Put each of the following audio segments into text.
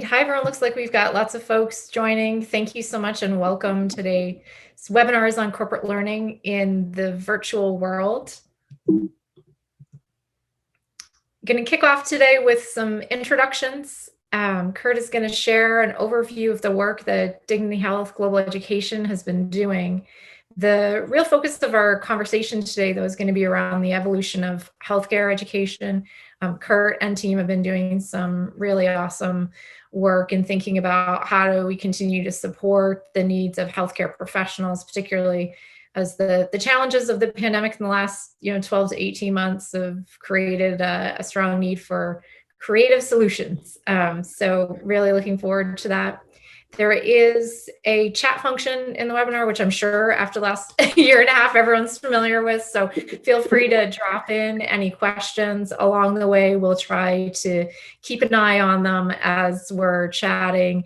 Hi, everyone. Looks like we've got lots of folks joining. Thank you so much and welcome. Today's webinar is on corporate learning in the virtual world. I'm going to kick off today with some introductions. Kurt is going to share an overview of the work that Dignity Health Global Education has been doing. The real focus of our conversation today, though, is going to be around the evolution of healthcare education. Kurt and team have been doing some really awesome work in thinking about how do we continue to support the needs of healthcare professionals, particularly as the challenges of the pandemic in the last 12 to 18 months have created a strong need for creative solutions. So really looking forward to that. There is a chat function in the webinar, which I'm sure after the last year and a half, everyone's familiar with. So feel free to drop in any questions along the way. We'll try to keep an eye on them as we're chatting.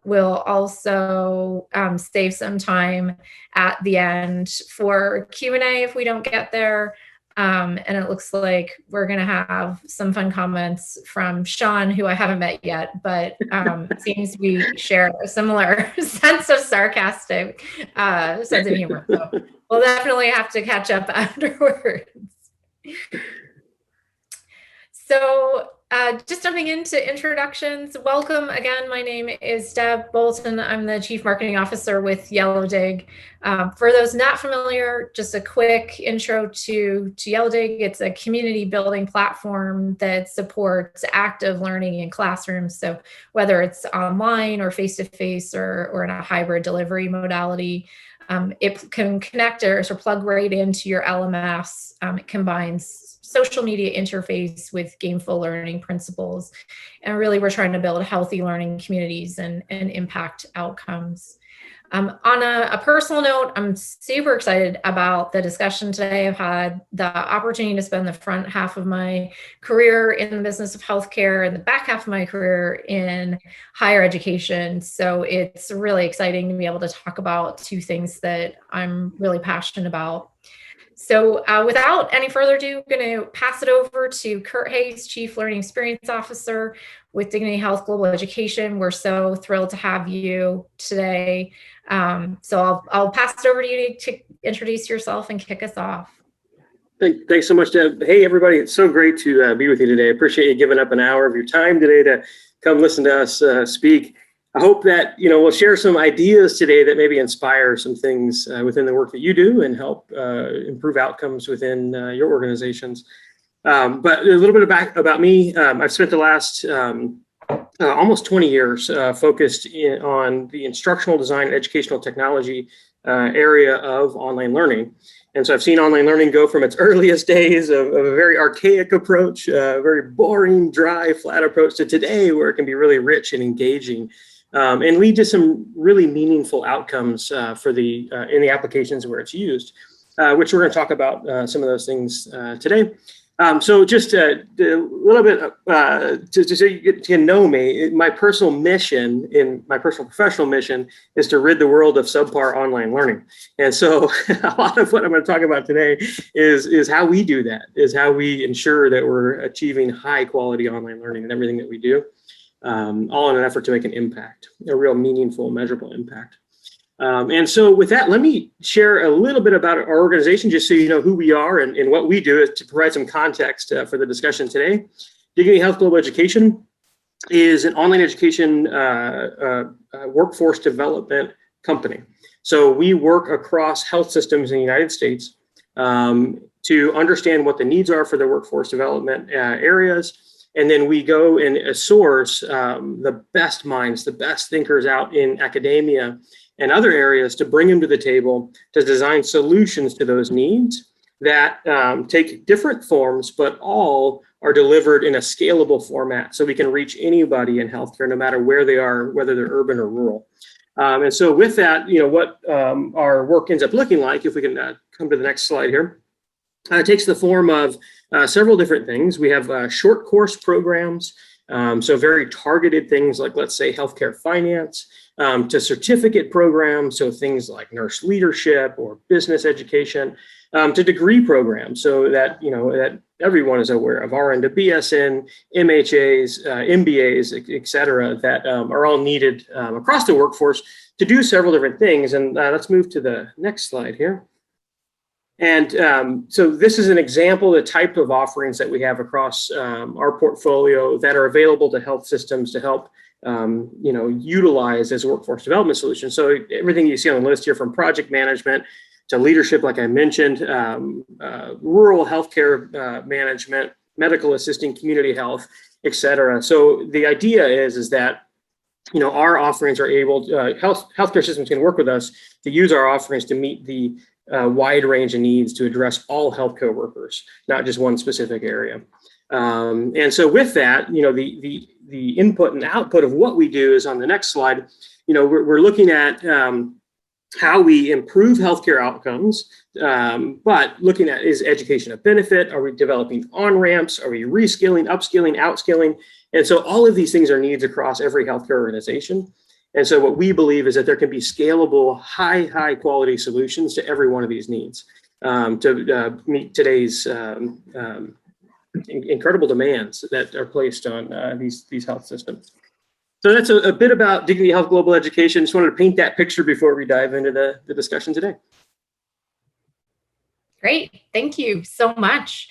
We'll also save some time at the end for Q&A if we don't get there. And it looks like we're going to have some fun comments from Sean, who I haven't met yet, but it seems we share a similar sense of sarcastic sense of humor. So we'll definitely have to catch up afterwards. So just jumping into introductions, welcome again. My name is Deb Bolton. I'm the Chief Marketing Officer with Yellowdig. For those not familiar, just a quick intro to Yellowdig. It's a community building platform that supports active learning in classrooms. So whether it's online or face-to-face or in a hybrid delivery modality, it can connect or plug right into your LMS. It combines social media interface with gameful learning principles. And really, we're trying to build healthy learning communities and impact outcomes. On a personal note, I'm super excited about the discussion today. I've had the opportunity to spend the front half of my career in the business of healthcare and the back half of my career in higher education. So it's really exciting to be able to talk about two things that I'm really passionate about. So without any further ado, I'm going to pass it over to Kurt Hayes, Chief Learning Experience Officer with Dignity Health Global Education. We're so thrilled to have you today. So I'll pass it over to you to introduce yourself and kick us off. Thanks so much, Deb. Hey, everybody. It's so great to be with you today. I appreciate you giving up an hour of your time today to come listen to us speak. I hope that, we'll share some ideas today that maybe inspire some things within the work that you do and help improve outcomes within your organizations. But a little bit about me. I've spent the last almost 20 years focused on the instructional design and educational technology area of online learning. And so I've seen online learning go from its earliest days of a very archaic approach, a very boring, dry, flat approach to today, where it can be really rich and engaging. And lead to some really meaningful outcomes for in the applications where it's used, which we're going to talk about some of those things today. So just a little bit, so you get to know me, my personal professional mission is to rid the world of subpar online learning. And so a lot of what I'm going to talk about today is how we do that, is how we ensure that we're achieving high quality online learning in everything that we do. All in an effort to make an impact, a real meaningful, measurable impact. And so with that, let me share a little bit about our organization, just so you know who we are and what we do, is to provide some context for the discussion today. Dignity Health Global Education is an online education workforce development company. So we work across health systems in the United States to understand what the needs are for the workforce development areas. And then we go and source the best minds, the best thinkers out in academia and other areas to bring them to the table to design solutions to those needs that take different forms, but all are delivered in a scalable format so we can reach anybody in healthcare, no matter where they are, whether they're urban or rural. And so with that, what our work ends up looking like, if we can come to the next slide here, it takes the form of several different things. We have short course programs, so very targeted things like, let's say, healthcare finance, to certificate programs, so things like nurse leadership or business education, to degree programs, so that that everyone is aware of RN to BSN, MHAs, MBAs, et cetera, that are all needed across the workforce to do several different things. And let's move to the next slide here. And so this is an example of the type of offerings that we have across our portfolio that are available to health systems to help utilize as workforce development solutions. So everything you see on the list here, from project management to leadership, like I mentioned, rural healthcare management, medical assisting, community health, et cetera. So the idea is that our offerings are able to, healthcare systems can work with us to use our offerings to meet the wide range of needs to address all healthcare workers, not just one specific area. And so with that, the input and output of what we do is on the next slide. We're looking at how we improve healthcare outcomes, but looking at, is education a benefit? Are we developing on-ramps? Are we reskilling, upskilling, outskilling? And so all of these things are needs across every healthcare organization. And so what we believe is that there can be scalable, high quality solutions to every one of these needs to meet today's incredible demands that are placed on these health systems. So that's a bit about Dignity Health Global Education. Just wanted to paint that picture before we dive into the discussion today. Great, thank you so much.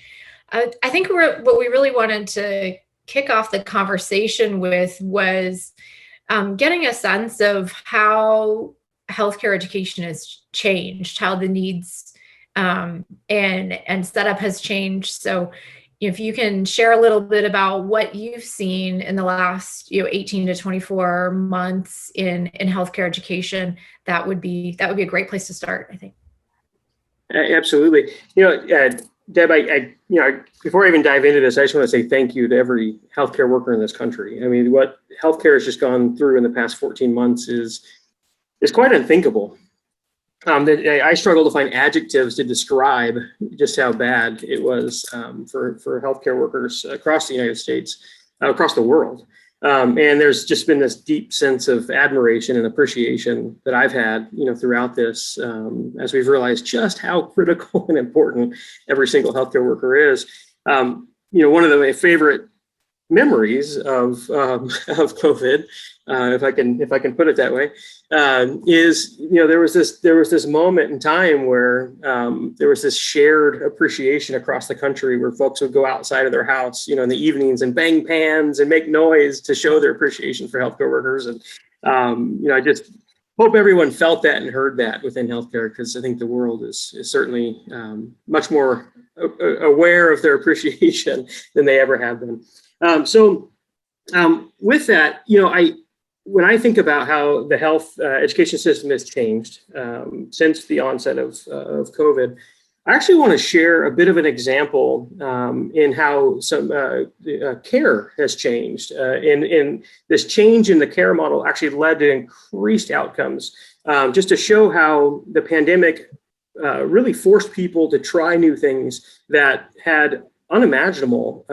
I think what we really wanted to kick off the conversation with was getting a sense of how healthcare education has changed, how the needs and setup has changed. So if you can share a little bit about what you've seen in the last 18 to 24 months in healthcare education, that would be a great place to start, I think. Absolutely. Deb, before I even dive into this, I just want to say thank you to every healthcare worker in this country. I mean, what healthcare has just gone through in the past 14 months is quite unthinkable. I struggle to find adjectives to describe just how bad it was for healthcare workers across the United States, across the world. And there's just been this deep sense of admiration and appreciation that I've had, throughout this, as we've realized just how critical and important every single healthcare worker is. One of my favorite memories of COVID, if I can put it that way, is there was this moment in time where there was this shared appreciation across the country where folks would go outside of their house, in the evenings and bang pans and make noise to show their appreciation for healthcare workers. And I just hope everyone felt that and heard that within healthcare, because I think the world is certainly much more aware of their appreciation than they ever have been. With that, when I think about how the health education system has changed since the onset of COVID, I actually want to share a bit of an example in how some care has changed. In this change in the care model actually led to increased outcomes, just to show how the pandemic really forced people to try new things that had unimaginable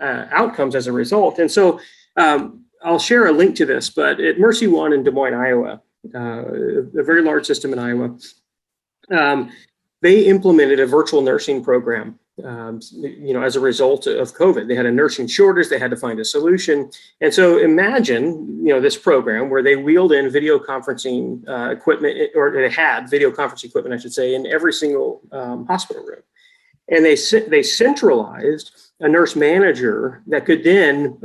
outcomes as a result. And so I'll share a link to this, but at Mercy One in Des Moines, Iowa, a very large system in Iowa, they implemented a virtual nursing program, as a result of COVID. They had a nursing shortage, they had to find a solution. And so imagine, this program where they wheeled in video conferencing equipment, or they had video conferencing equipment, I should say, in every single hospital room. And they centralized a nurse manager that could then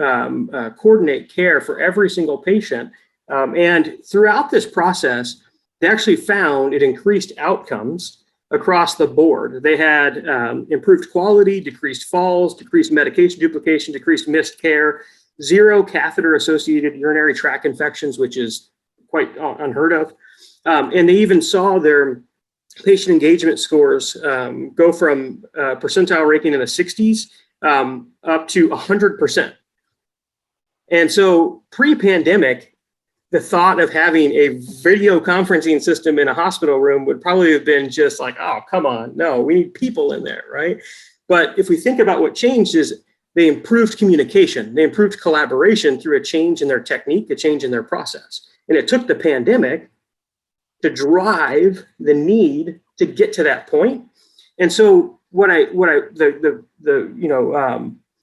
coordinate care for every single patient. And throughout this process, they actually found it increased outcomes across the board. They had improved quality, decreased falls, decreased medication duplication, decreased missed care, 0 catheter-associated urinary tract infections, which is quite unheard of. And they even saw their patient engagement scores go from percentile ranking in the 60s up to 100%. And so pre-pandemic, the thought of having a video conferencing system in a hospital room would probably have been just like, oh, come on, no, we need people in there, right? But if we think about what changed, is they improved communication, they improved collaboration through a change in their technique, a change in their process. And it took the pandemic to drive the need to get to that point. And so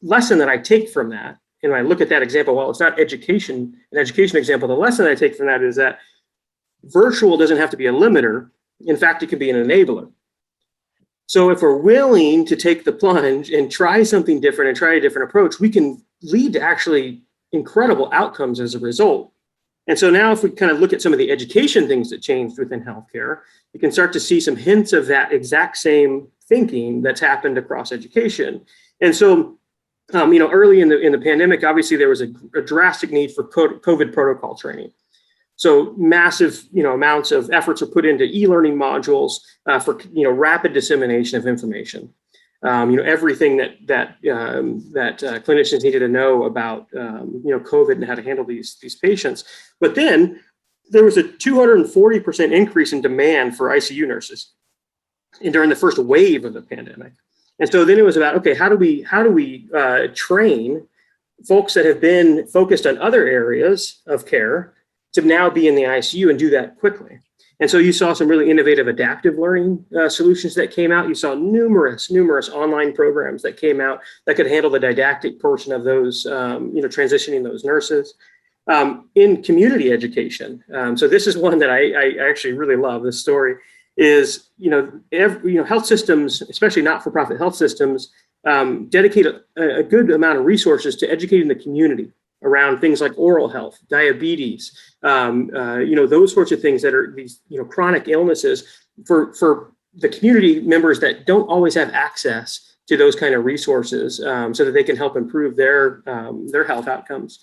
lesson that I take from that, and when I look at that example, while it's not an education example, the lesson I take from that is that virtual doesn't have to be a limiter. In fact, it can be an enabler. So if we're willing to take the plunge and try something different and try a different approach, we can lead to actually incredible outcomes as a result. And so now if we kind of look at some of the education things that changed within healthcare, you can start to see some hints of that exact same thinking that's happened across education. And so, early in the pandemic, obviously there was a drastic need for COVID protocol training. So massive, amounts of efforts are put into e-learning modules for, rapid dissemination of information. Everything that clinicians needed to know about, COVID and how to handle these patients. But then there was a 240% increase in demand for ICU nurses during the first wave of the pandemic. And so then it was about, okay, how do we train folks that have been focused on other areas of care to now be in the ICU and do that quickly? And so you saw some really innovative adaptive learning solutions that came out. You saw numerous online programs that came out that could handle the didactic portion of those, transitioning those nurses. In community education. So this is one that I actually really love. This story is, health systems, especially not-for-profit health systems, dedicate a good amount of resources to educating the community around things like oral health, diabetes, those sorts of things that are these, chronic illnesses for the community members that don't always have access to those kind of resources, so that they can help improve their health outcomes.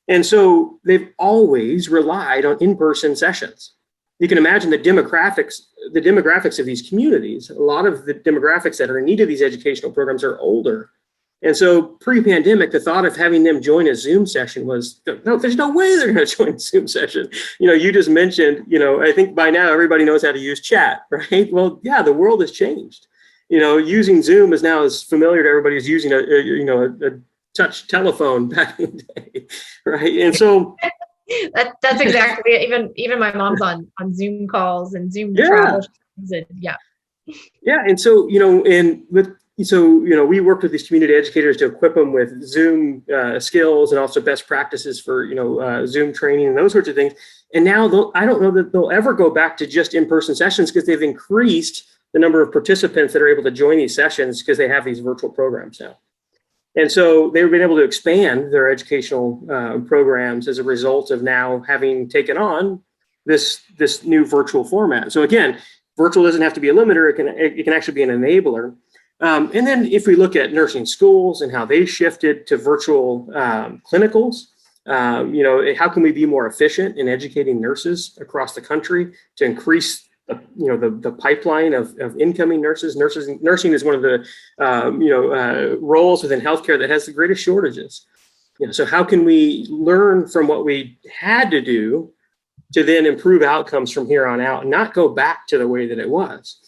And so they've always relied on in-person sessions. You can imagine the demographics of these communities. A lot of the demographics that are in need of these educational programs are older. And so pre-pandemic, the thought of having them join a Zoom session was, no, there's no way they're going to join a Zoom session. You just mentioned, I think by now everybody knows how to use chat, right? Well, yeah, the world has changed. Using Zoom is now as familiar to everybody as using a touch telephone back in the day, right? And so that's exactly it. Even my mom's on Zoom calls and Zoom travel and and so we worked with these community educators to equip them with Zoom skills and also best practices for Zoom training and those sorts of things. And now I don't know that they'll ever go back to just in-person sessions, because they've increased the number of participants that are able to join these sessions because they have these virtual programs now. And so they've been able to expand their educational programs as a result of now having taken on this new virtual format. So again, virtual doesn't have to be a limiter; it can actually be an enabler. And then if we look at nursing schools and how they shifted to virtual clinicals, how can we be more efficient in educating nurses across the country to increase the pipeline of incoming nurses? Nursing is one of the roles within healthcare that has the greatest shortages. So how can we learn from what we had to do to then improve outcomes from here on out and not go back to the way that it was?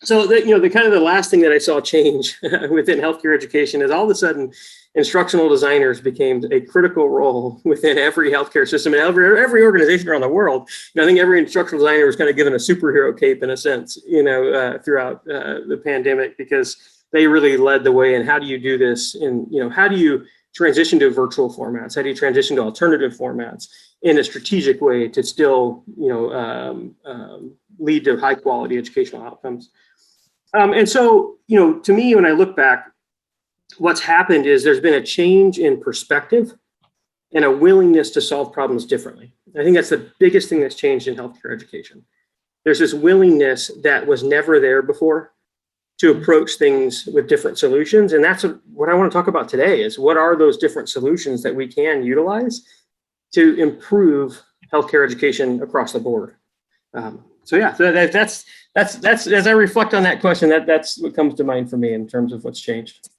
So the kind of the last thing that I saw change within healthcare education is all of a sudden instructional designers became a critical role within every healthcare system and every organization around the world. I think every instructional designer was kind of given a superhero cape in a sense, throughout the pandemic, because they really led the way in how do you do this, and how do you transition to virtual formats, how do you transition to alternative formats in a strategic way to still lead to high quality educational outcomes. And so, to me, when I look back, what's happened is there's been a change in perspective and a willingness to solve problems differently. I think that's the biggest thing that's changed in healthcare education. There's this willingness that was never there before to approach things with different solutions. And that's what I want to talk about today, is what are those different solutions that we can utilize to improve healthcare education across the board. That's as I reflect on that question, that's what comes to mind for me in terms of what's changed.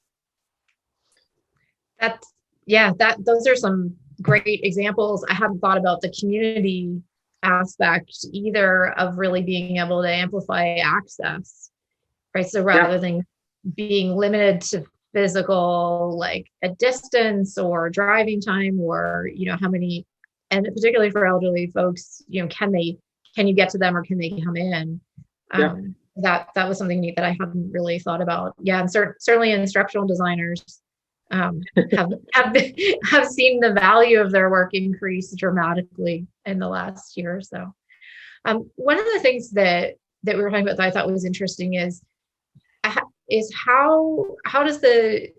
Those are some great examples. I hadn't thought about the community aspect either of really being able to amplify access, right? So rather than being limited to physical, like a distance or driving time, or how many, and particularly for elderly folks, can you get to them or can they come in? that was something neat that I hadn't really thought about. Yeah, and certainly instructional designers um, have have seen the value of their work increase dramatically in the last year or so. One of the things that we were talking about that I thought was interesting is how does the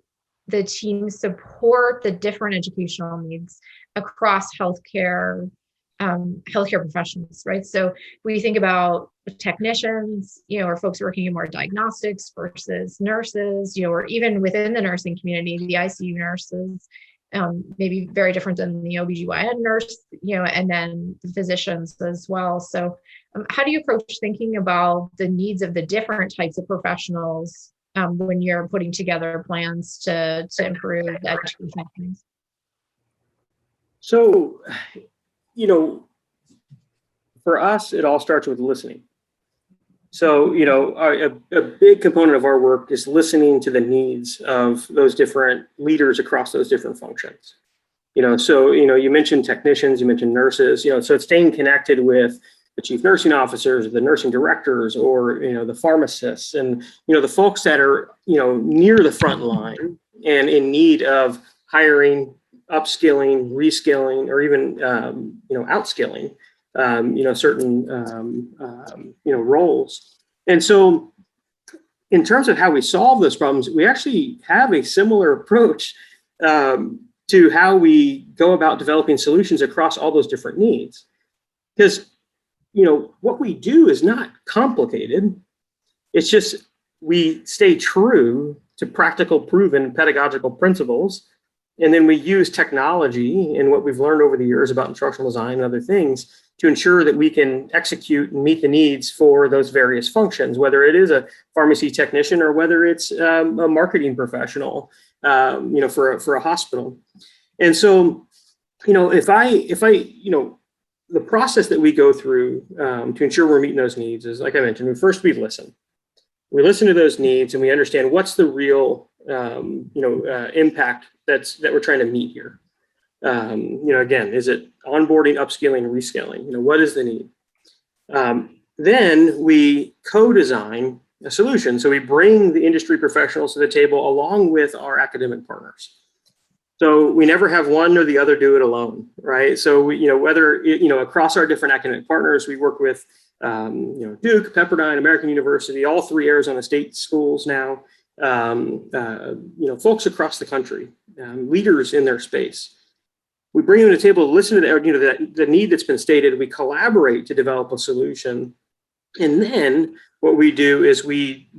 team support the different educational needs across healthcare professionals, right? So we think about technicians, or folks working in more diagnostics versus nurses, or even within the nursing community, the ICU nurses, maybe very different than the OBGYN nurse, and then the physicians as well. So how do you approach thinking about the needs of the different types of professionals when you're putting together plans to improve the education things? So, for us, it all starts with listening. So, a big component of our work is listening to the needs of those different leaders across those different functions. You mentioned technicians, you mentioned nurses, so it's staying connected with the chief nursing officers, the nursing directors, or, the pharmacists, and, the folks that are, near the front line and in need of hiring, upskilling, reskilling, or even, outskilling, certain, roles. And so in terms of how we solve those problems, we actually have a similar approach to how we go about developing solutions across all those different needs. Because, what we do is not complicated. It's just we stay true to practical, proven pedagogical principles. And then we use technology and what we've learned over the years about instructional design and other things to ensure that we can execute and meet the needs for those various functions, whether it is a pharmacy technician or whether it's a marketing professional, for a hospital. And so, the process that we go through to ensure we're meeting those needs is, like I mentioned, we listen. We listen to those needs and we understand what's the real, impact that we're trying to meet here. Again, is it onboarding, upskilling, reskilling? What is the need? Then we co-design a solution. So we bring the industry professionals to the table along with our academic partners. So we never have one or the other do it alone, right? So whether across our different academic partners, we work with Duke, Pepperdine, American University, all three Arizona State schools now, folks across the country, leaders in their space. We bring them to the table to listen to the need that's been stated. We collaborate to develop a solution, and then what we do is we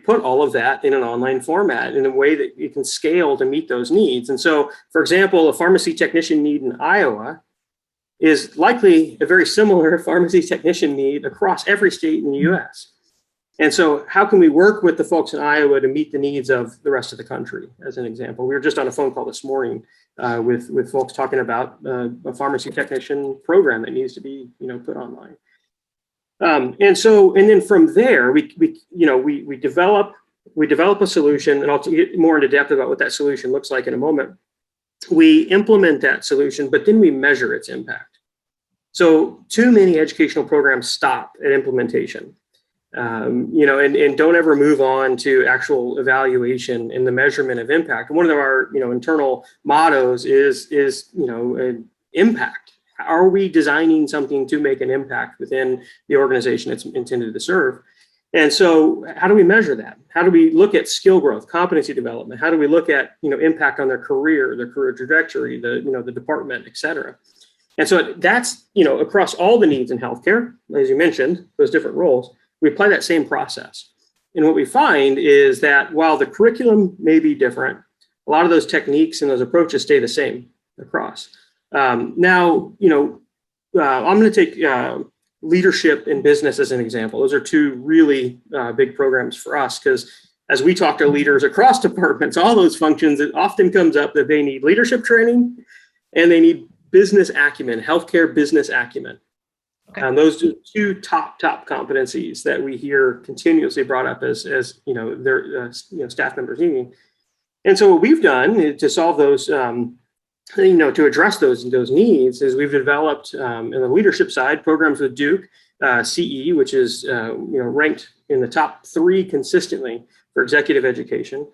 put all of that in an online format in a way that you can scale to meet those needs. And so, for example, a pharmacy technician need in Iowa is likely a very similar pharmacy technician need across every state in the U.S. And so how can we work with the folks in Iowa to meet the needs of the rest of the country, as an example? We were just on a phone call this morning with folks talking about a pharmacy technician program that needs to be put online. And then from there, we develop a solution, and I'll get more into depth about what that solution looks like in a moment. We implement that solution, but then we measure its impact. So too many educational programs stop at implementation, and don't ever move on to actual evaluation and the measurement of impact. One of our internal mottos is impact. Are we designing something to make an impact within the organization it's intended to serve? And so how do we measure that? How do we look at skill growth, competency development? How do we look at impact on their career trajectory, the department, et cetera? And so that's across all the needs in healthcare, as you mentioned, those different roles, we apply that same process. And what we find is that while the curriculum may be different, a lot of those techniques and those approaches stay the same across. Now, I'm going to take leadership in business as an example. Those are two really big programs for us, because as we talk to leaders across departments, all those functions, it often comes up that they need leadership training and they need business acumen, healthcare business acumen. Okay. Those are two top competencies that we hear continuously brought up as their staff members needing. And so what we've done to solve those, to address those needs is we've developed in the leadership side programs with Duke CE, which is ranked in the top 3 consistently for executive education.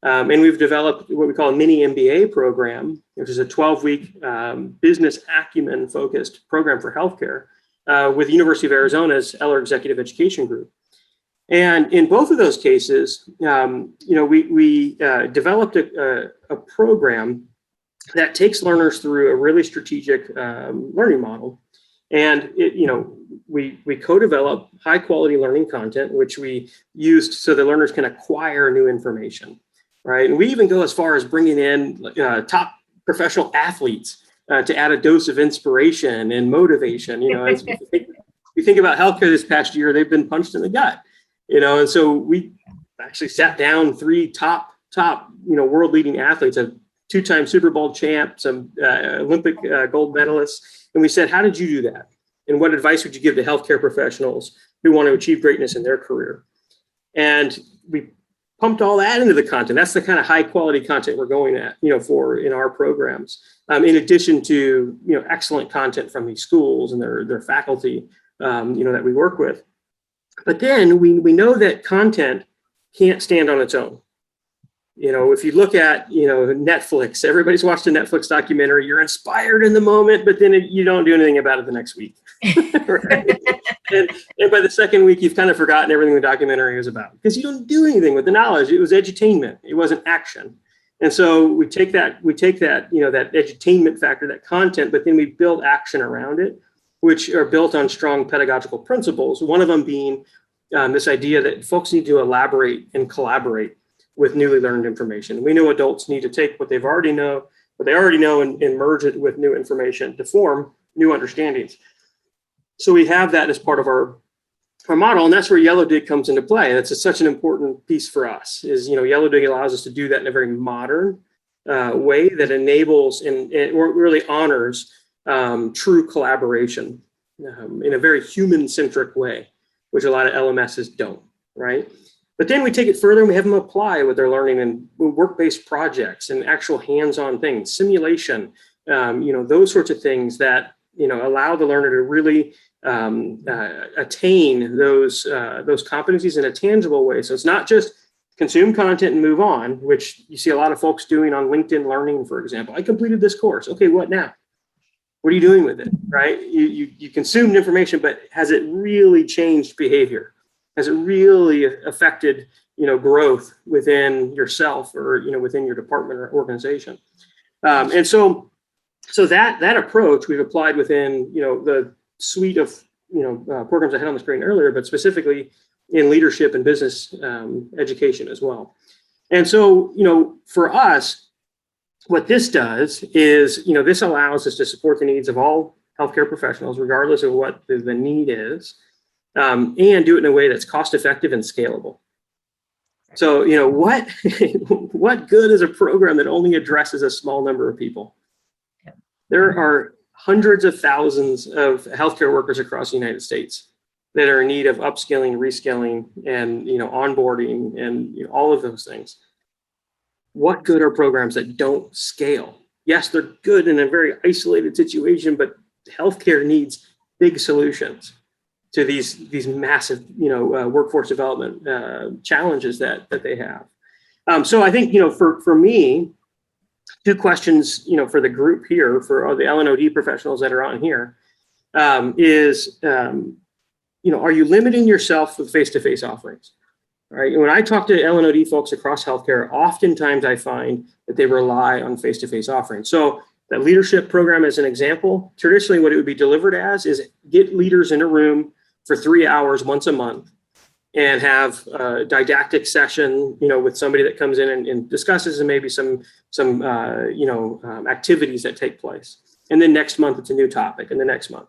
And we've developed what we call a mini MBA program, which is a 12-week business acumen focused program for healthcare with the University of Arizona's Eller Executive Education Group. And in both of those cases, we developed a program that takes learners through a really strategic learning model. And we co-develop high quality learning content, which we used so the learners can acquire new information, right? And we even go as far as bringing in top professional athletes to add a dose of inspiration and motivation. As we think about healthcare this past year, they've been punched in the gut, and so we actually sat down 3 top world leading athletes, a 2-time Super Bowl champ, some Olympic gold medalists. And we said, how did you do that? And what advice would you give to healthcare professionals who want to achieve greatness in their career? And we pumped all that into the content. That's the kind of high quality content we're going at, for in our programs. In addition to, excellent content from these schools and their faculty, that we work with. But then we know that content can't stand on its own. If you look at, Netflix, everybody's watched a Netflix documentary, you're inspired in the moment, but then you don't do anything about it the next week. Right? and by the second week, you've kind of forgotten everything the documentary was about because you don't do anything with the knowledge. It was edutainment. It wasn't action. And so we take that, that edutainment factor, that content, but then we build action around it, which are built on strong pedagogical principles. One of them being this idea that folks need to elaborate and collaborate with newly learned information. We know adults need to take what they already know, and merge it with new information to form new understandings. So we have that as part of our model, and that's where Yellowdig comes into play. That's such an important piece for us. Is Yellowdig allows us to do that in a very modern way that enables and really honors true collaboration in a very human-centric way, which a lot of LMSs don't, right? But then we take it further and we have them apply what they're learning in work-based projects and actual hands-on things, simulation, those sorts of things that, allow the learner to really attain those competencies in a tangible way. So it's not just consume content and move on, which you see a lot of folks doing on LinkedIn Learning, for example. I completed this course. Okay, what now? What are you doing with it, right? You consumed information, but has it really changed behavior? Has it really affected, growth within yourself or, within your department or organization? And so that approach we've applied within, the suite of, programs I had on the screen earlier, but specifically in leadership and business education as well. And so, for us, what this does is, this allows us to support the needs of all healthcare professionals, regardless of what the need is. And do it in a way that's cost effective and scalable. So, what good is a program that only addresses a small number of people? There are hundreds of thousands of healthcare workers across the United States that are in need of upskilling, reskilling, and onboarding, and all of those things. What good are programs that don't scale? Yes, they're good in a very isolated situation, but healthcare needs big solutions to these massive, workforce development challenges that they have. So I think, for me, 2 questions, for the group here, for all the L&OD professionals that are on here, is, are you limiting yourself with face-to-face offerings? All right. When I talk to L&OD folks across healthcare, oftentimes I find that they rely on face-to-face offerings. So that leadership program, as an example, traditionally what it would be delivered as is get leaders in a room for 3 hours once a month and have a didactic session, with somebody that comes in and discusses and maybe some activities that take place. And then next month, it's a new topic, and the next month.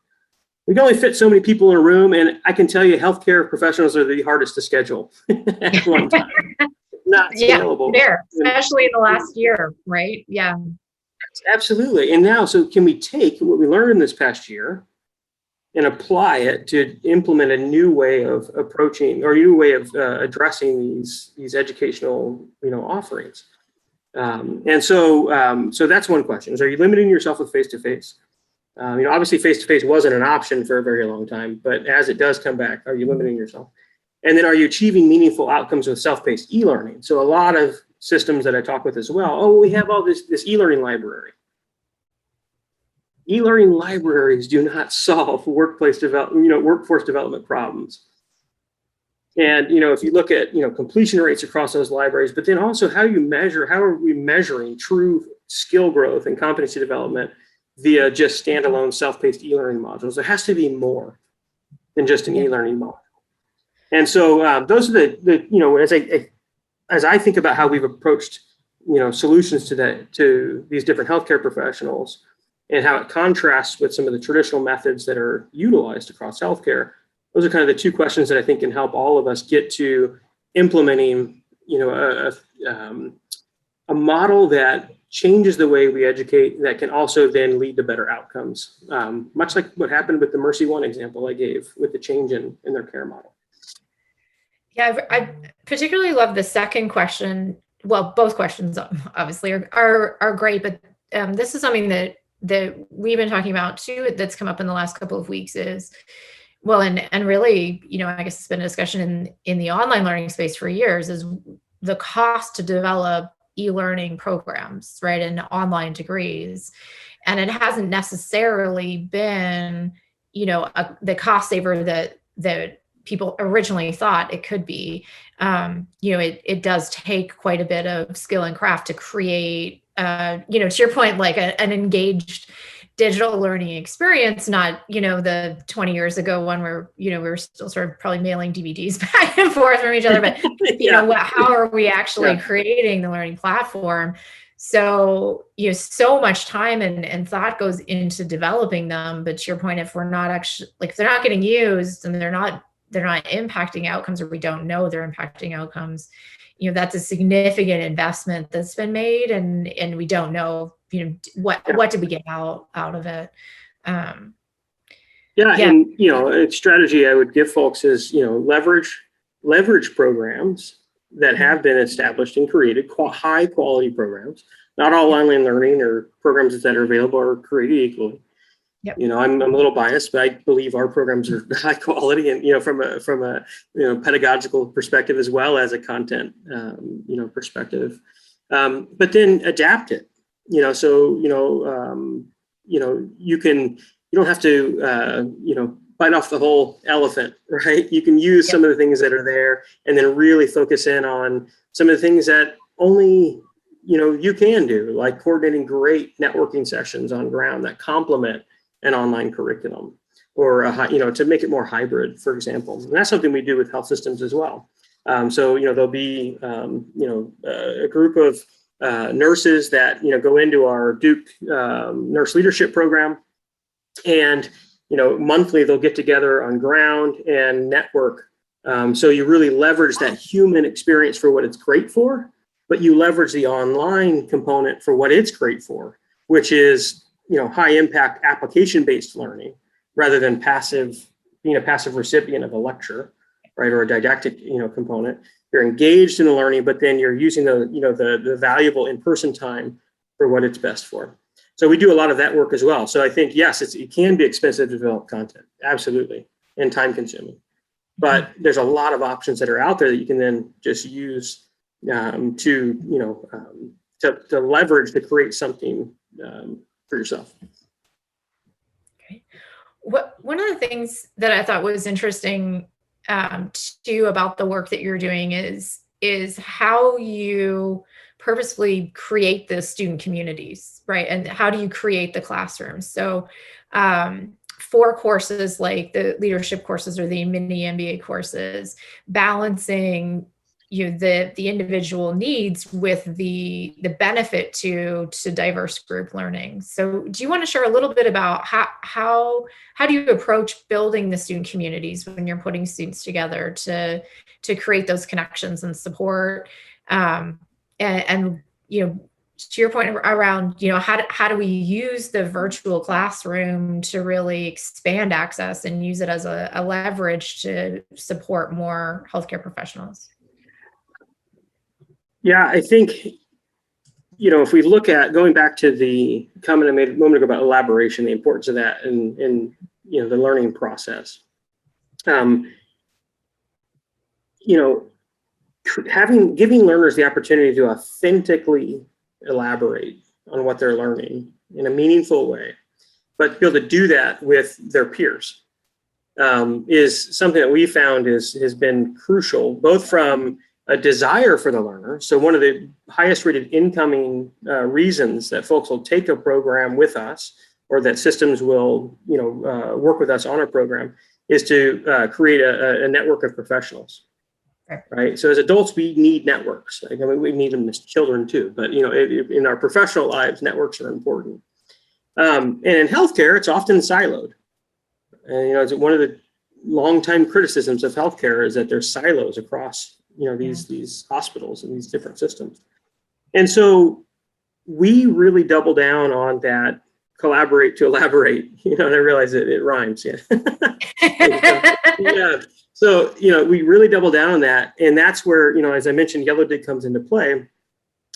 We can only fit so many people in a room, and I can tell you healthcare professionals are the hardest to schedule at one time. Not scalable. Yeah, especially in the last year, right? Yeah. Absolutely. And now, so can we take what we learned in this past year and apply it to implement a new way of approaching or a new way of addressing these educational offerings? And so that's one question: is, are you limiting yourself with face-to-face? Obviously face-to-face wasn't an option for a very long time, but as it does come back, are you limiting yourself? And then are you achieving meaningful outcomes with self-paced e-learning? So a lot of systems that I talk with as well, oh, we have all this e-learning library. E-learning libraries do not solve workforce development problems. And, if you look at, completion rates across those libraries, but then also how are we measuring true skill growth and competency development via just standalone self-paced e-learning modules? There has to be more than just an e-learning module. And so those are as I think about how we've approached, solutions to these different healthcare professionals and how it contrasts with some of the traditional methods that are utilized across healthcare. Those are kind of the two questions that I think can help all of us get to implementing, a model that changes the way we educate that can also then lead to better outcomes, much like what happened with the Mercy One example I gave with the change in their care model. Yeah, I particularly love the second question. Well, both questions obviously are great, but this is something that we've been talking about too, that's come up in the last couple of weeks is, well, and really, I guess it's been a discussion in the online learning space for years, is the cost to develop e-learning programs, right, and online degrees. And it hasn't necessarily been, the cost saver that people originally thought it could be. It does take quite a bit of skill and craft to create, to your point, like an engaged digital learning experience, not, the 20 years ago one where, we were still sort of probably mailing DVDs back and forth from each other, but, how are we actually creating the learning platform? So, so much time and thought goes into developing them. But to your point, if we're not actually, like, if they're not getting used and they're not impacting outcomes, or we don't know they're impacting outcomes, that's a significant investment that's been made, and we don't know, what did we get out of it. And a strategy I would give folks is, leverage programs that have been established and created, high quality programs. Not all online learning or programs that are available are created equally. Yep. I'm a little biased, but I believe our programs are high quality, and from a pedagogical perspective as well as a content perspective. But then adapt it. You don't have to bite off the whole elephant, right? You can use some of the things that are there, and then really focus in on some of the things that only you can do, like coordinating great networking sessions on ground that complement an online curriculum, or to make it more hybrid, for example. And that's something we do with health systems as well. So there'll be a group of nurses that go into our Duke nurse leadership program, and monthly they'll get together on ground and network. So you really leverage that human experience for what it's great for, but you leverage the online component for what it's great for, which is high impact application-based learning, rather than being a passive recipient of a lecture, right, or a didactic component. You're engaged in the learning, but then you're using the valuable in-person time for what it's best for. So we do a lot of that work as well. So I think, yes, it can be expensive to develop content, absolutely, and time consuming, but there's a lot of options that are out there that you can then just use to leverage to create something for yourself. Okay. One of the things that I thought was interesting too about the work that you're doing is how you purposefully create the student communities, right? And how do you create the classrooms? So for courses like the leadership courses or the mini MBA courses, balancing the individual needs with the benefit to diverse group learning. So do you want to share a little bit about how do you approach building the student communities when you're putting students together to create those connections and support, and to your point around, how do we use the virtual classroom to really expand access and use it as a leverage to support more healthcare professionals? Yeah, I think if we look at going back to the comment I made a moment ago about elaboration, the importance of that in the learning process, giving learners the opportunity to authentically elaborate on what they're learning in a meaningful way, but to be able to do that with their peers is something that we found has been crucial, both from a desire for the learner. So one of the highest rated incoming reasons that folks will take a program with us, or that systems will work with us on a program, is to create a network of professionals. Right. So as adults, we need networks. We need them as children too. But in our professional lives, networks are important. And in healthcare, it's often siloed. And it's one of the longtime criticisms of healthcare is that there's silos across these hospitals and these different systems. And so we really double down on that. Collaborate to elaborate. And I realize it rhymes. Yeah. Yeah. So, we really double down on that. And that's where, as I mentioned, Yellowdig comes into play.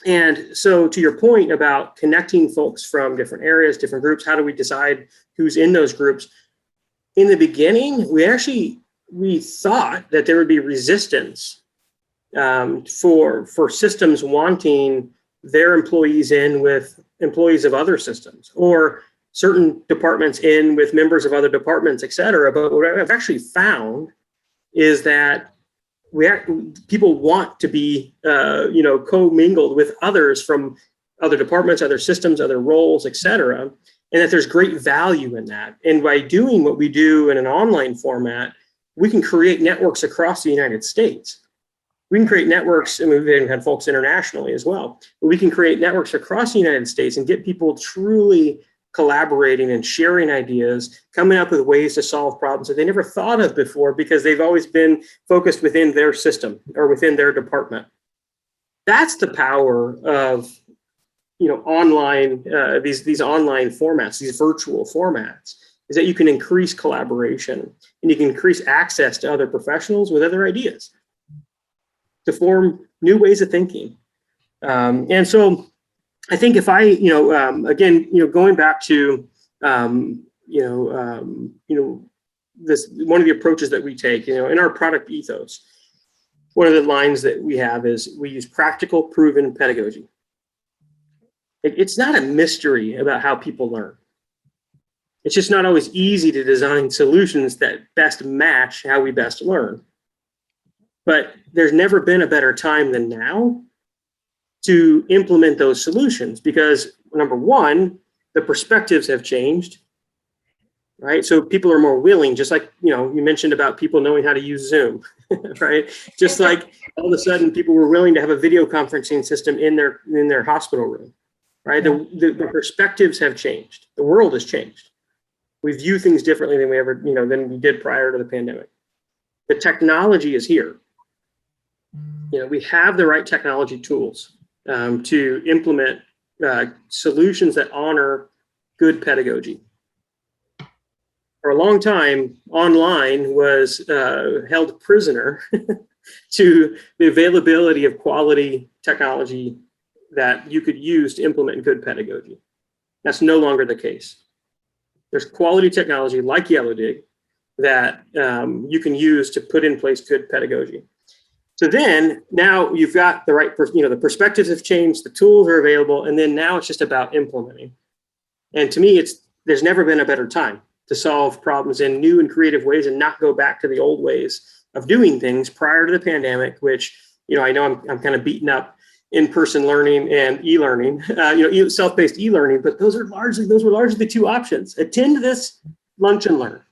And so to your point about connecting folks from different areas, different groups, how do we decide who's in those groups? In the beginning, we thought that there would be resistance for systems wanting their employees in with employees of other systems, or certain departments in with members of other departments, et cetera. But what I've actually found is that people want to be, co-mingled with others from other departments, other systems, other roles, et cetera, and that there's great value in that. And by doing what we do in an online format, we can create networks across the United States. We can create networks, and we've even had folks internationally as well, but we can create networks across the United States and get people truly collaborating and sharing ideas, coming up with ways to solve problems that they never thought of before because they've always been focused within their system or within their department. That's the power of online these online formats, these virtual formats, is that you can increase collaboration and you can increase access to other professionals with other ideas to form new ways of thinking. And so I think if I, again, going back to, this, one of the approaches that we take, in our product ethos, one of the lines that we have is we use practical, proven pedagogy. It's not a mystery about how people learn. It's just not always easy to design solutions that best match how we best learn. But there's never been a better time than now to implement those solutions because, number one, the perspectives have changed, right? So people are more willing, just like, you mentioned about people knowing how to use Zoom, right? Just like all of a sudden people were willing to have a video conferencing system in their hospital room, right? The perspectives have changed. The world has changed. We view things differently than we did prior to the pandemic. The technology is here. We have the right technology tools to implement solutions that honor good pedagogy. For a long time, online was held prisoner to the availability of quality technology that you could use to implement good pedagogy. That's no longer the case. There's quality technology like Yellowdig that you can use to put in place good pedagogy. So then now you've got the right, the perspectives have changed, the tools are available, and then now it's just about implementing. And to me, there's never been a better time to solve problems in new and creative ways and not go back to the old ways of doing things prior to the pandemic, which, I know I'm kind of beating up in-person learning and e-learning, self-paced e-learning, but those were largely the two options. Attend this lunch and learn.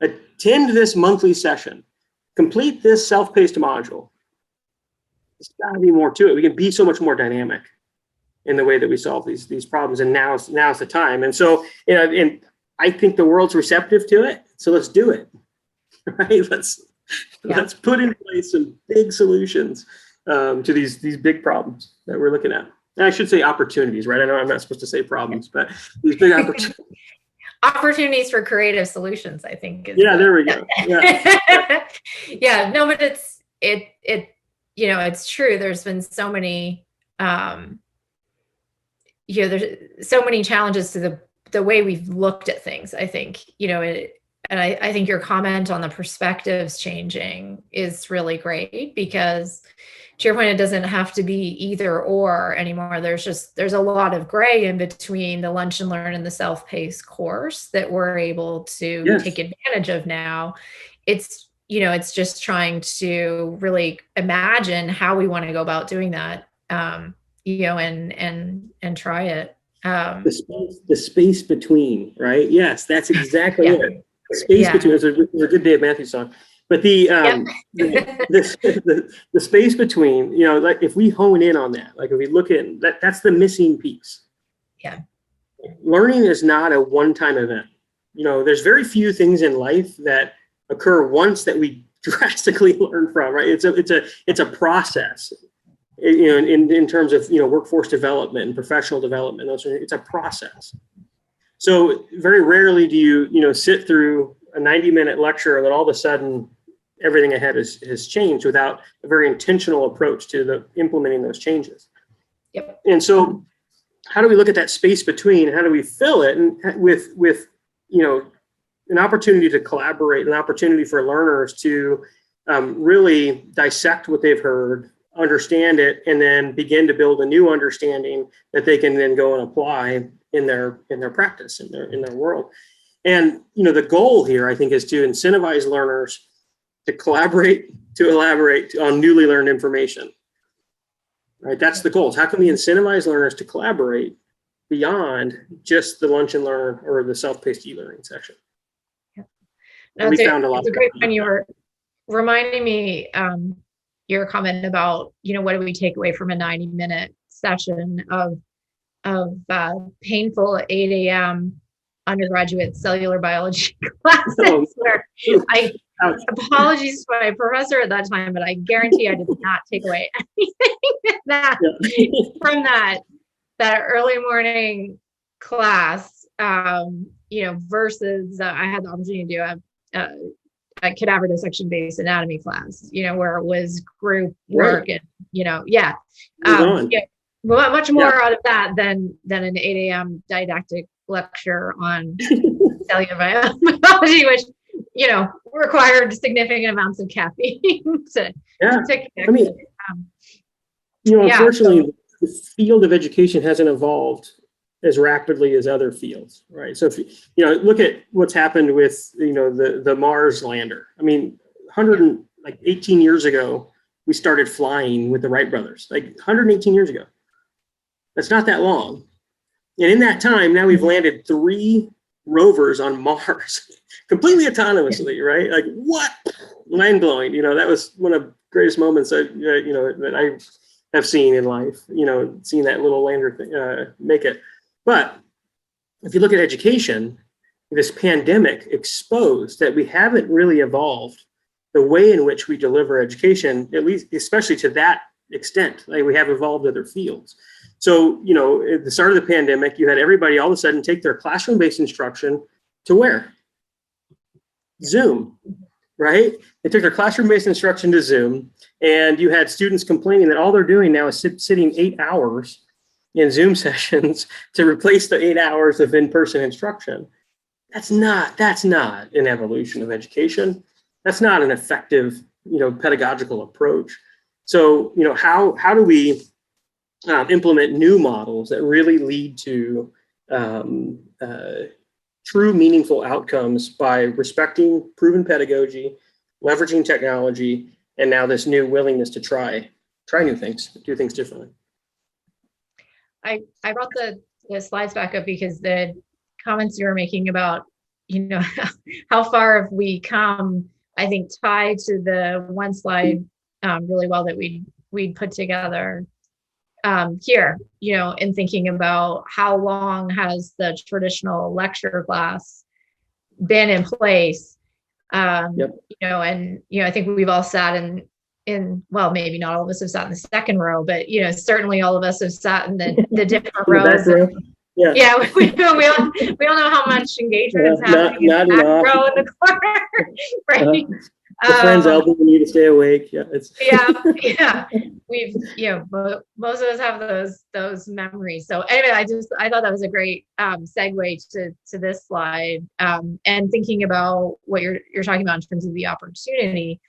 Attend this monthly session. Complete this self-paced module. There's got to be more to it. We can be so much more dynamic in the way that we solve these problems, and now's the time. And so, and I think the world's receptive to it. So let's do it, right? Let's put in place some big solutions to these big problems that we're looking at. And I should say opportunities, right? I know I'm not supposed to say problems, but these big opportunities. Opportunities for creative solutions, I think. There we go. Yeah. Yeah, no, but it's true. There's been so many there's so many challenges to the way we've looked at things, I think, and I think your comment on the perspectives changing is really great, because to your point, it doesn't have to be either or anymore. There's a lot of gray in between the lunch and learn and the self-paced course that we're able to take advantage of now. It's just trying to really imagine how we want to go about doing that, and try it. The space between, right? Yes, that's exactly it. Space between is a good Dave Matthews song. But the space between, like if we hone in on that, like if we look at that, that's the missing piece. Yeah. Learning is not a one-time event. There's very few things in life that occur once that we drastically learn from, right? It's a process. In terms of workforce development and professional development, it's a process. So very rarely do you sit through a 90-minute lecture and then all of a sudden everything ahead has changed without a very intentional approach to implementing those changes. Yep. And so, how do we look at that space between? How do we fill it with an opportunity to collaborate, an opportunity for learners to really dissect what they've heard, understand it, and then begin to build a new understanding that they can then go and apply in their practice, in their world. And the goal here, I think, is to incentivize learners to collaborate, to elaborate on newly learned information. Right? That's the goal. How can we incentivize learners to collaborate beyond just the lunch and learn or the self-paced e-learning section? Yeah. We found a lot. It's a great when you were reminding me your comment about, what do we take away from a 90-minute session of painful 8 a.m. undergraduate cellular biology classes, where apologies to my professor at that time, but I guarantee I did not take away anything from that early morning class, versus I had the opportunity to do a cadaver dissection-based anatomy class, where it was group work and, much more out of that than an 8 a.m. didactic lecture on cellular biology, which, required significant amounts of caffeine to connect. Unfortunately, the field of education hasn't evolved as rapidly as other fields, right? So if look at what's happened with the Mars lander. 118 years ago, we started flying with the Wright brothers. 118 years ago. That's not that long. And in that time, now we've landed 3 rovers on Mars, completely autonomously, right? What? Mind blowing. That was one of the greatest moments that I have seen in life. Seeing that little lander make it. But if you look at education, this pandemic exposed that we haven't really evolved the way in which we deliver education, at least, especially to that extent. We have evolved other fields. So, at the start of the pandemic, you had everybody all of a sudden take their classroom-based instruction to where? Zoom, right? They took their classroom-based instruction to Zoom, and you had students complaining that all they're doing now is sitting 8 hours in Zoom sessions to replace the 8 hours of in-person instruction. That's not an evolution of education. That's not an effective, pedagogical approach. So, how do we implement new models that really lead to true meaningful outcomes by respecting proven pedagogy, leveraging technology, and now this new willingness to try new things, do things differently? I brought the slides back up because the comments you were making about, how far have we come, I think tie to the one slide really well that we'd put together here, in thinking about how long has the traditional lecture class been in place. And, I think we've all sat in, well, maybe not all of us have sat in the second row, but, certainly all of us have sat in the different rows. We all know how much engagement is happening in that row in the corner, right? The friends helping you to stay awake. Yeah, it's yeah. We've, most of us have those memories. So anyway, I thought that was a great segue to this slide, and thinking about what you're talking about in terms of the opportunity,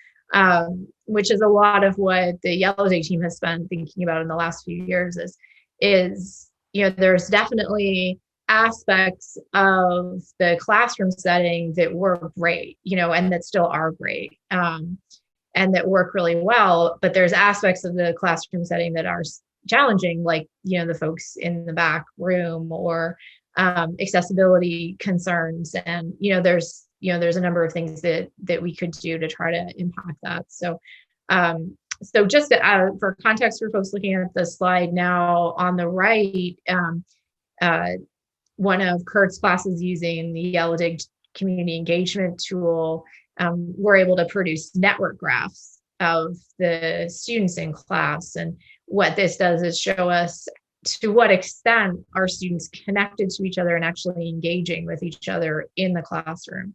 which is a lot of what the Yellowdig team has been thinking about in the last few years. Is there's definitely aspects of the classroom setting that were great, and that still are great, and that work really well. But there's aspects of the classroom setting that are challenging, like, the folks in the back room, or accessibility concerns. And, there's a number of things that we could do to try to impact that. So, just for context for folks looking at the slide now, on the right, one of Kurt's classes using the Yellowdig community engagement tool, we're able to produce network graphs of the students in class. And what this does is show us to what extent are students connected to each other and actually engaging with each other in the classroom.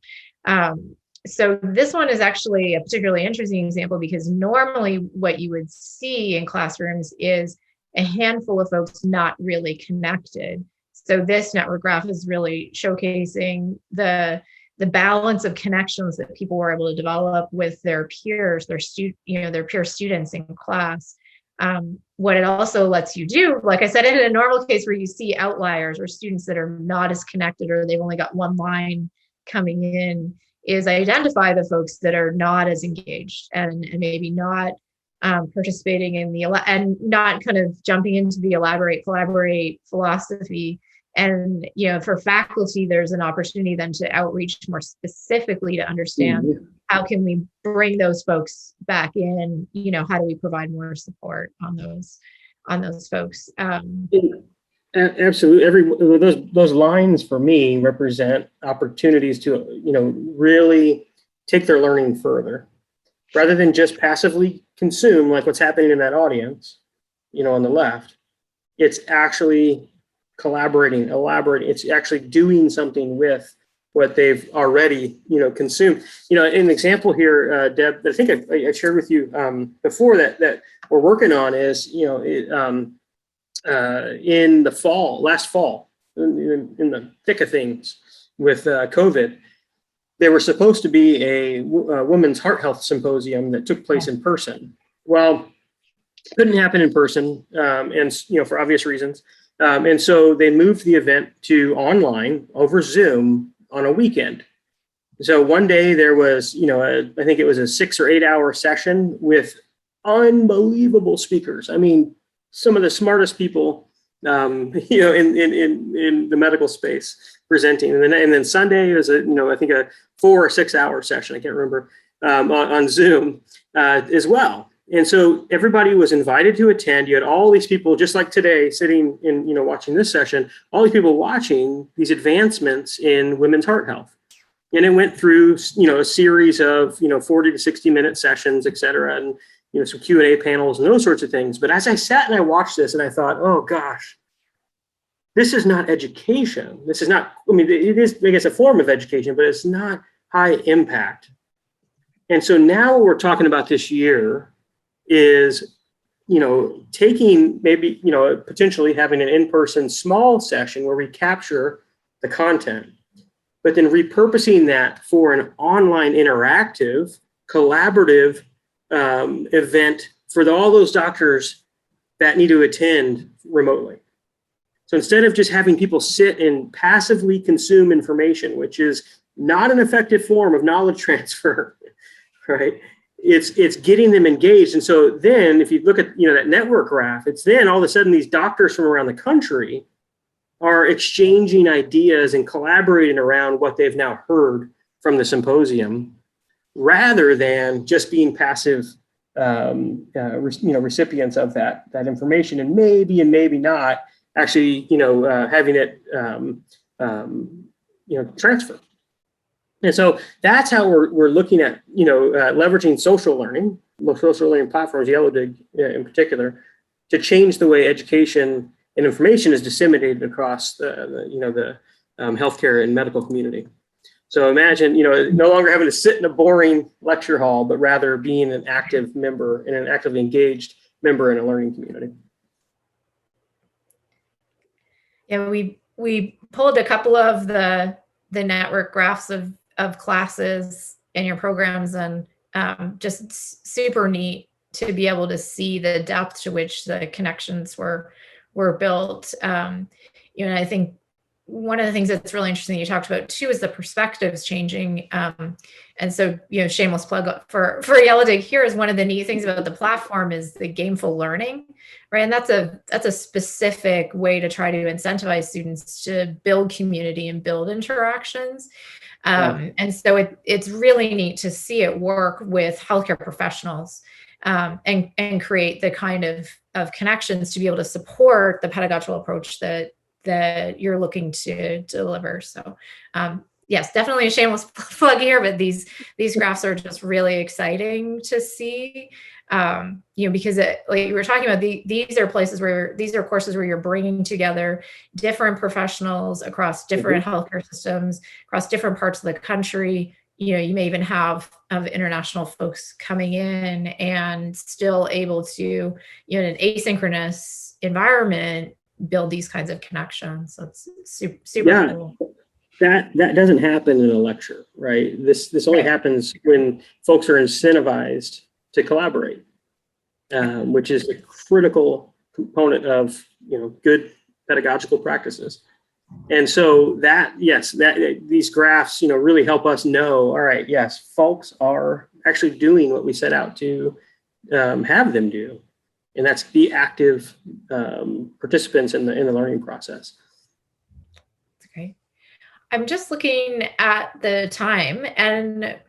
So this one is actually a particularly interesting example, because normally what you would see in classrooms is a handful of folks not really connected. So this network graph is really showcasing the balance of connections that people were able to develop with their peers, their peer students in class. What it also lets you do, like I said, in a normal case where you see outliers or students that are not as connected, or they've only got one line coming in, is identify the folks that are not as engaged and maybe not participating in and not kind of jumping into the elaborate, collaborate philosophy. And, for faculty, there's an opportunity then to outreach more specifically to understand how can we bring those folks back in, how do we provide more support on those folks. Absolutely. Those lines for me represent opportunities to, really take their learning further, rather than just passively consume like what's happening in that audience, on the left. It's actually collaborating, elaborating. It's actually doing something with what they've already, consumed. An example here, Deb, that I think I shared with you before that we're working on is, in the last fall, in the thick of things with COVID, there was supposed to be a women's heart health symposium that took place in person. Well, it couldn't happen in person, and for obvious reasons. And so they moved the event to online over Zoom on a weekend. So one day there was, I think it was a 6 or 8 hour session with unbelievable speakers. I mean, some of the smartest people, in the medical space presenting. And then Sunday was I think a 4 or 6 hour session. I can't remember, on Zoom as well. And so everybody was invited to attend. You had all these people, just like today, sitting in, watching this session, all these people watching these advancements in women's heart health. And it went through, a series of, 40 to 60-minute sessions, et cetera, and, some Q&A panels and those sorts of things. But as I sat and I watched this, and I thought, oh, gosh, this is not education. This is not, it is, I guess, a form of education, but it's not high impact. And so now what we're talking about this year is, taking maybe, potentially having an in-person small session where we capture the content, but then repurposing that for an online interactive, collaborative event for all those doctors that need to attend remotely. So instead of just having people sit and passively consume information, which is not an effective form of knowledge transfer, right? It's getting them engaged. And so then if you look at, that network graph, it's then all of a sudden these doctors from around the country are exchanging ideas and collaborating around what they've now heard from the symposium, rather than just being passive, recipients of that information, and maybe not actually, having it, transfer. And so that's how we're looking at, leveraging social learning platforms, Yellowdig in particular, to change the way education and information is disseminated across the healthcare and medical community. So imagine, no longer having to sit in a boring lecture hall, but rather being an active member and an actively engaged member in a learning community. Yeah, we pulled a couple of the network graphs of classes in your programs, and just super neat to be able to see the depth to which the connections were built. And I think one of the things that's really interesting you talked about too is the perspectives changing. And so, shameless plug for Yellowdig here is one of the neat things about the platform is the gameful learning, right? And that's a specific way to try to incentivize students to build community and build interactions. And so it's really neat to see it work with healthcare professionals, and create the kind of connections to be able to support the pedagogical approach that you're looking to deliver. So yes, definitely a shameless plug here, but these graphs are just really exciting to see, because like you were talking about, these are places where these are courses where you're bringing together different professionals across different healthcare systems, across different parts of the country. You may even have international folks coming in and still able to, in an asynchronous environment, build these kinds of connections. So it's super cool. That doesn't happen in a lecture, right? This only happens when folks are incentivized to collaborate, which is a critical component of good pedagogical practices. And so these graphs really help us know, all right, yes, folks are actually doing what we set out to have them do. And that's be active participants in the learning process. That's great. I'm just looking at the time and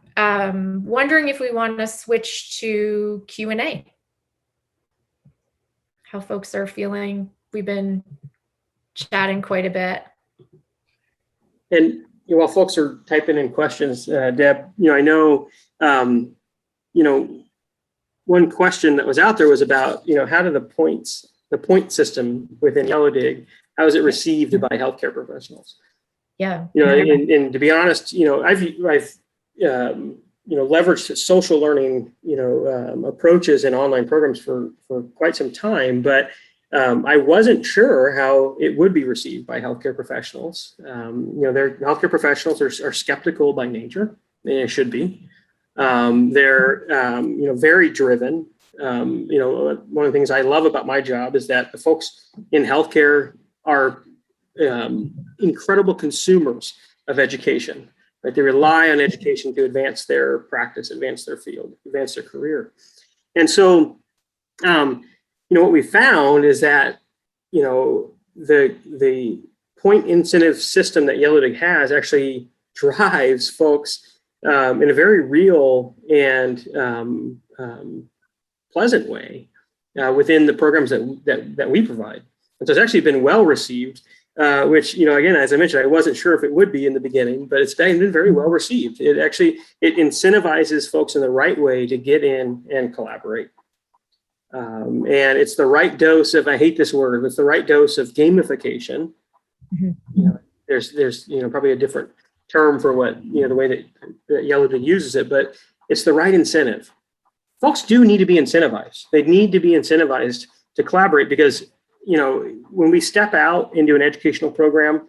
wondering if we want to switch to Q&A. How folks are feeling. We've been chatting quite a bit. And while folks are typing in questions, Deb, I know, one question that was out there was about, how do the point system within Yellowdig, how is it received by healthcare professionals? Yeah. And to be honest, I've leveraged social learning, approaches and online programs for quite some time, but I wasn't sure how it would be received by healthcare professionals. Their healthcare professionals are skeptical by nature, and they should be. They're very driven. One of the things I love about my job is that the folks in healthcare are incredible consumers of education. Right? They rely on education to advance their practice, advance their field, advance their career. And so, what we found is that the point incentive system that Yellowdig has actually drives folks in a very real and pleasant way within the programs that we provide. And so it's actually been well received, which, again, as I mentioned, I wasn't sure if it would be in the beginning, but it's been very well received. It incentivizes folks in the right way to get in and collaborate. And it's the right dose of, I hate this word, it's the right dose of gamification. Mm-hmm. There's probably a different term for what, the way that Yellowdig uses it, but it's the right incentive. Folks do need to be incentivized. They need to be incentivized to collaborate because, when we step out into an educational program,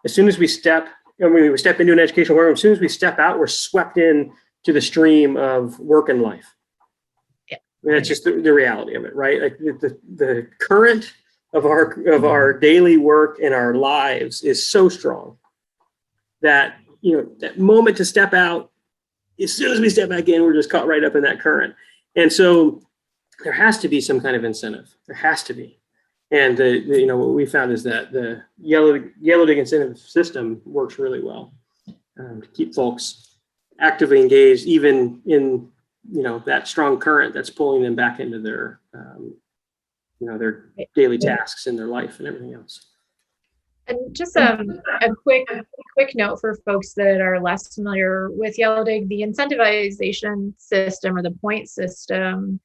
as soon as we step into an educational program, as soon as we step out, we're swept in to the stream of work and life. And that's just the reality of it, right? Like the current of our daily work and our lives is so strong that that moment to step out, as soon as we step back in, we're just caught right up in that current. And so there has to be some kind of incentive. There has to be. And what we found is that the Yellowdig incentive system works really well to keep folks actively engaged, even in that strong current that's pulling them back into their their daily tasks in their life and everything else. And just a quick note for folks that are less familiar with Yellowdig, the incentivization system or the point system,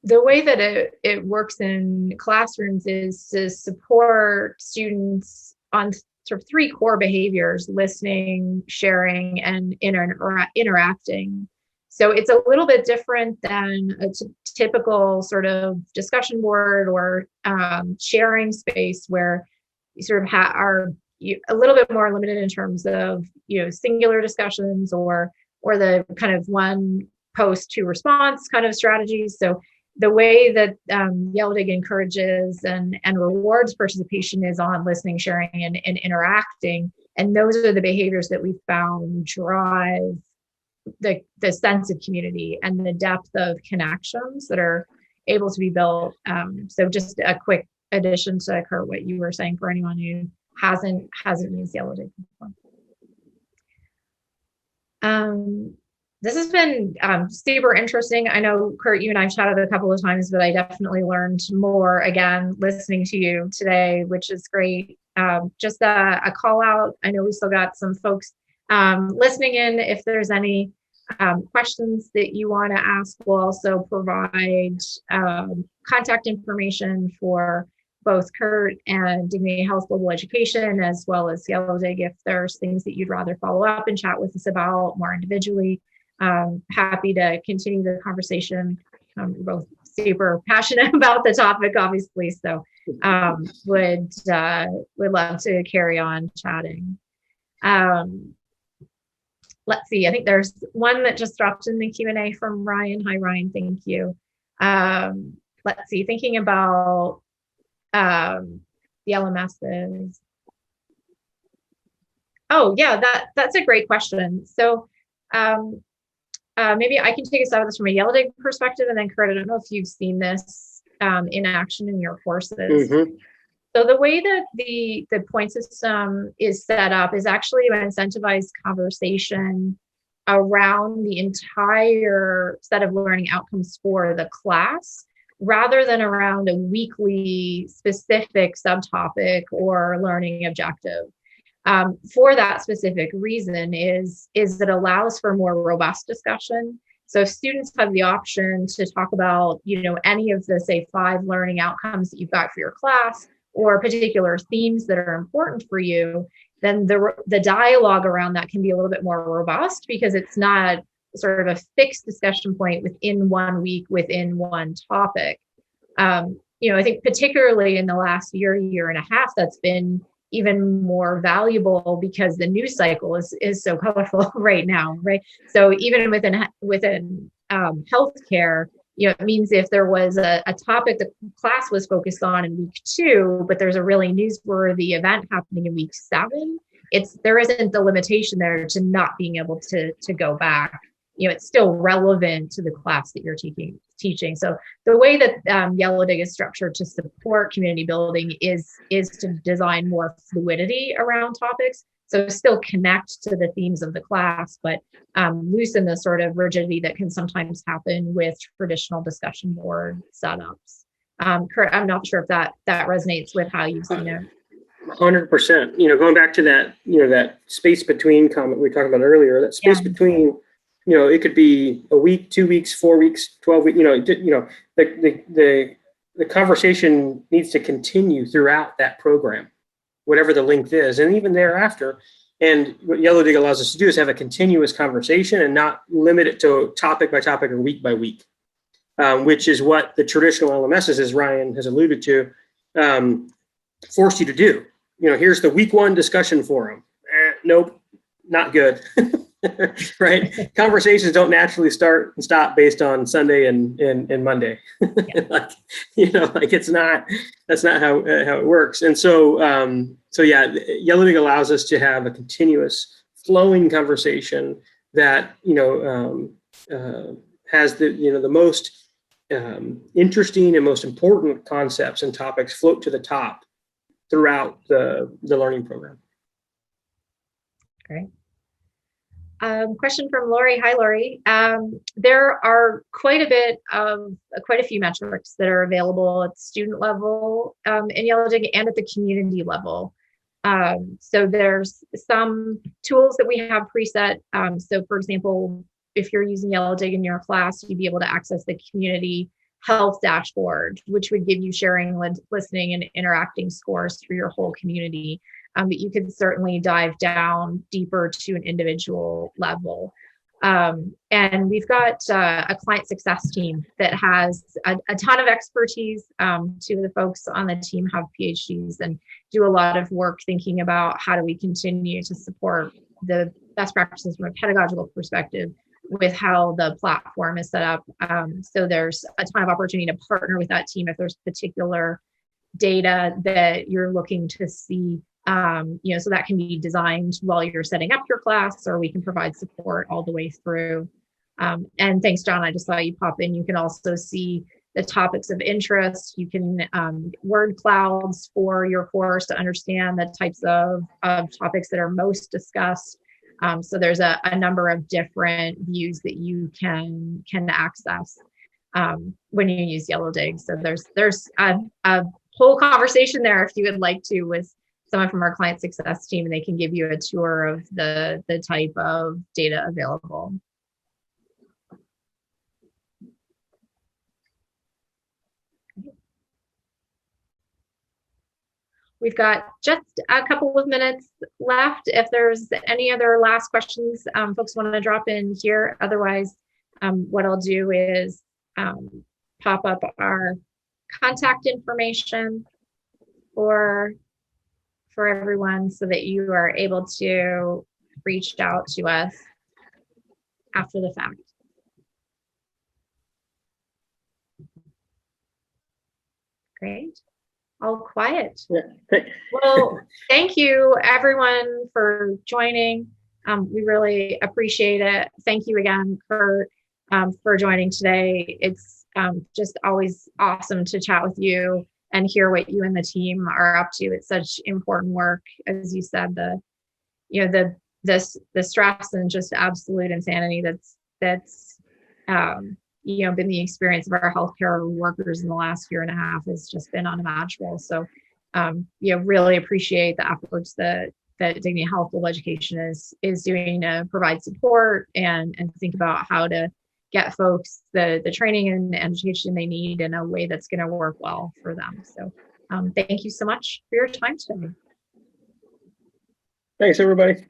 the way that it works in classrooms is to support students on sort of three core behaviors: listening, sharing, and interacting. So it's a little bit different than a typical sort of discussion board or sharing space, where you sort of are a little bit more limited in terms of, singular discussions or the kind of one post to response kind of strategies. So the way that Yellowdig encourages and rewards participation is on listening, sharing, and interacting. And those are the behaviors that we found drive the sense of community and the depth of connections that are able to be built. So just a quick addition to Kurt, what you were saying, for anyone who hasn't used Yellowdig before. This has been super interesting. I know, Kurt, you and I've chatted a couple of times, but I definitely learned more again listening to you today, which is great. Just a call out. I know we still got some folks listening in. If there's any questions that you want to ask, we'll also provide contact information for both Kurt and Dignity Health Global Education, as well as Yellowdig, if there's things that you'd rather follow up and chat with us about more individually. Happy to continue the conversation. We're both super passionate about the topic, obviously, so would love to carry on chatting. Let's see, I think there's one that just dropped in the Q&A from Ryan. Hi, Ryan, thank you. Let's see, thinking about the LMSs. Oh yeah, that's a great question. So maybe I can take us out of this from a Yellowdig perspective, and then Kurt, I don't know if you've seen this in action in your courses. Mm-hmm. So the way that the point system is set up is actually to incentivize conversation around the entire set of learning outcomes for the class, rather than around a weekly specific subtopic or learning objective. For that specific reason is it allows for more robust discussion. So students have the option to talk about, any of the, say, 5 learning outcomes that you've got for your class, or particular themes that are important for you. Then the dialogue around that can be a little bit more robust, because it's not sort of a fixed discussion point within 1 week, within one topic. I think particularly in the last year and a half, that's been even more valuable because the news cycle is so colorful right now, right? So even within healthcare, it means if there was a topic the class was focused on in week 2, but there's a really newsworthy event happening in week 7, there isn't the limitation there to not being able to go back. It's still relevant to the class that you're teaching. So the way that Yellowdig is structured to support community building is to design more fluidity around topics. So still connect to the themes of the class, but loosen the sort of rigidity that can sometimes happen with traditional discussion board setups. Kurt, I'm not sure if that resonates with how you've seen it. 100%. Going back to that, that space between comment we talked about earlier, that space between, it could be a week, 2 weeks, 4 weeks, 12 weeks, the conversation needs to continue throughout that program, whatever the length is, and even thereafter. And what Yellowdig allows us to do is have a continuous conversation and not limit it to topic by topic or week by week, which is what the traditional LMSs, as Ryan has alluded to, force you to do. Here's the week 1 discussion forum. Nope, not good. Right? Conversations don't naturally start and stop based on Sunday and Monday. Yeah. That's not how it works. And so Yellowdig allows us to have a continuous flowing conversation that has the most interesting and most important concepts and topics float to the top throughout the learning program. Great. Question from Lori. Hi, Lori. There are quite a few metrics that are available at student level in Yellowdig and at the community level. So there's some tools that we have preset. So for example, if you're using Yellowdig in your class, you'd be able to access the community health dashboard, which would give you sharing, listening, and interacting scores for your whole community. but you could certainly dive down deeper to an individual level. And we've got a client success team that has a ton of expertise. Two of the folks on the team have PhDs and do a lot of work thinking about how do we continue to support the best practices from a pedagogical perspective with how the platform is set up. So there's a ton of opportunity to partner with that team if there's particular data that you're looking to see. So that can be designed while you're setting up your class, or we can provide support all the way through. And thanks, John. I just saw you pop in. You can also see the topics of interest. You can word clouds for your course to understand the types of topics that are most discussed. So there's a number of different views that you can access when you use Yellowdig. So there's a whole conversation there if you would like to with someone from our client success team, and they can give you a tour of the type of data available. We've got just a couple of minutes left. If there's any other last questions, folks want to drop in here. Otherwise, what I'll do is pop up our contact information for everyone so that you are able to reach out to us after the fact. Great. All quiet. Yeah. Well, thank you everyone for joining. We really appreciate it. Thank you again, Kurt, for joining today. It's just always awesome to chat with you and hear what you and the team are up to. It's such important work, as you said. The stress and just absolute insanity that's been the experience of our healthcare workers in the last year and a half has just been unimaginable. So, really appreciate the efforts that Dignity Health Global Education is doing to provide support and think about how to get folks the training and education they need in a way that's going to work well for them. So, thank you so much for your time today. Thanks, everybody.